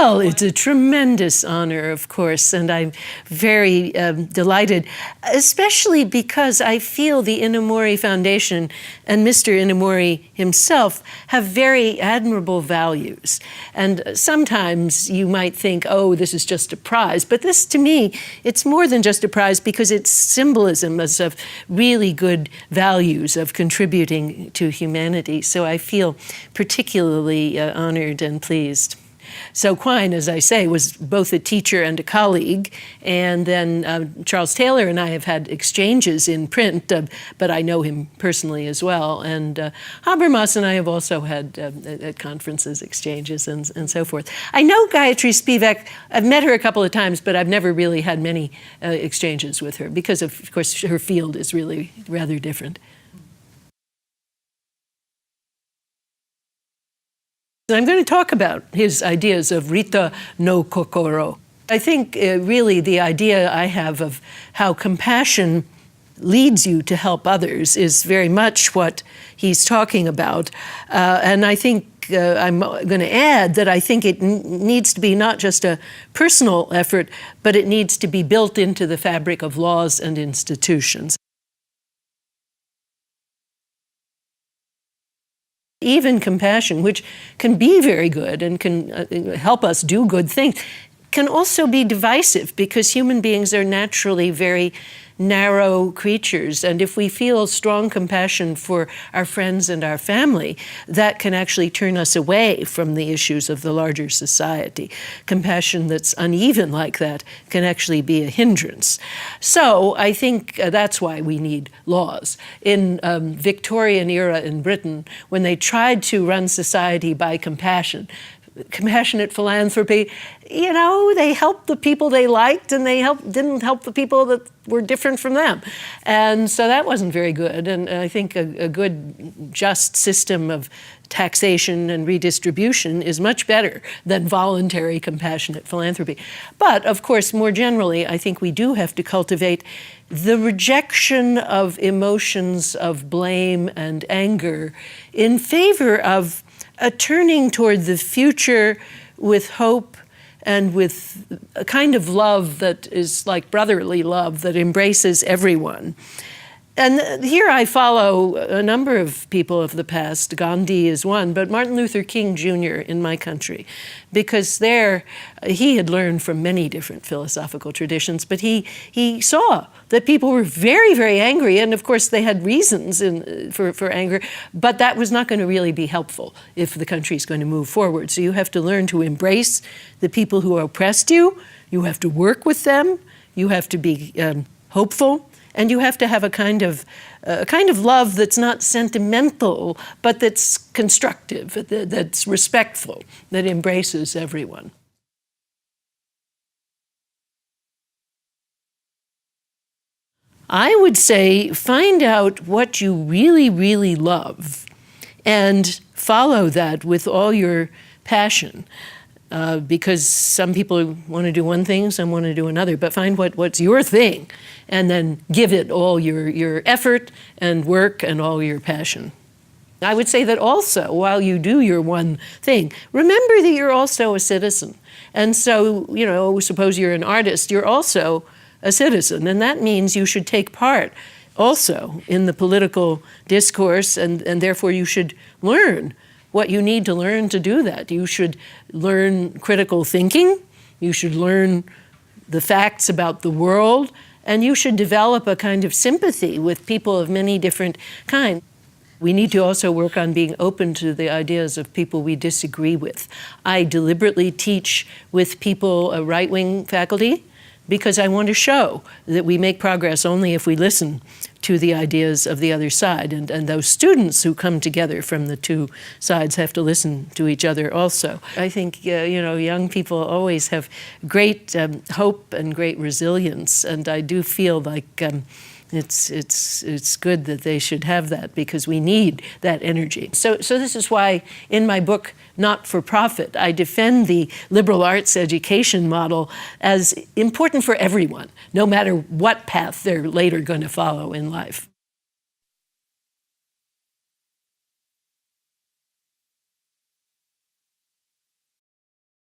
Well, it's a tremendous honor, of course, and I'm very delighted, especially because I feel the Inamori Foundation and Mr. Inamori himself have very admirable values. And sometimes you might think, oh, this is just a prize. But this, to me, it's more than just a prize because it's symbolism of really good values of contributing to humanity. So I feel particularly honored and pleased. So Quine, as I say, was both a teacher and a colleague, and then Charles Taylor and I have had exchanges in print, but I know him personally as well, and Habermas and I have also had at conferences exchanges and so forth. I know Gayatri Spivak. I've met her a couple of times, but I've never really had many exchanges with her because, of course, her field is really rather different. I'm going to talk about his ideas of Rita no Kokoro. I think really the idea I have of how compassion leads you to help others is very much what he's talking about. And I think I'm going to add that I think it needs to be not just a personal effort, but it needs to be built into the fabric of laws and institutions. Even compassion, which can be very good and can help us do good things, can also be divisive because human beings are naturally very narrow creatures. And if we feel strong compassion for our friends and our family, that can actually turn us away from the issues of the larger society. Compassion that's uneven like that can actually be a hindrance. So I think that's why we need laws. In Victorian era in Britain, when they tried to run society by compassionate philanthropy, you know, they helped the people they liked and they didn't help the people that were different from them. And so that wasn't very good. And I think a good, just system of taxation and redistribution is much better than voluntary compassionate philanthropy. But of course, more generally, I think we do have to cultivate the rejection of emotions of blame and anger in favor of a turning toward the future with hope and with a kind of love that is like brotherly love that embraces everyone. And here I follow a number of people of the past. Gandhi is one, but Martin Luther King Jr. in my country, because there he had learned from many different philosophical traditions, but he saw that people were very, very angry, and of course they had reasons for anger, but that was not going to really be helpful if the country is going to move forward. So you have to learn to embrace the people who oppressed you, you have to work with them, you have to be hopeful, and you have to have a kind of love that's not sentimental, but that's constructive, that's respectful, that embraces everyone. I would say find out what you really, really love and follow that with all your passion. Because some people want to do one thing, some want to do another, but find what's your thing and then give it all your effort and work and all your passion. I would say that also, while you do your one thing, remember that you're also a citizen. And so, you know, suppose you're an artist, you're also a citizen, and that means you should take part also in the political discourse, and therefore you should learn what you need to learn to do that. You should learn critical thinking, you should learn the facts about the world, and you should develop a kind of sympathy with people of many different kinds. We need to also work on being open to the ideas of people we disagree with. I deliberately teach with people, a right-wing faculty, because I want to show that we make progress only if we listen to the ideas of the other side. And those students who come together from the two sides have to listen to each other also. I think you know, young people always have great hope and great resilience, and I do feel like it's good that they should have that because we need that energy. So this is why in my book, Not for Profit, I defend the liberal arts education model as important for everyone, no matter what path they're later going to follow in life.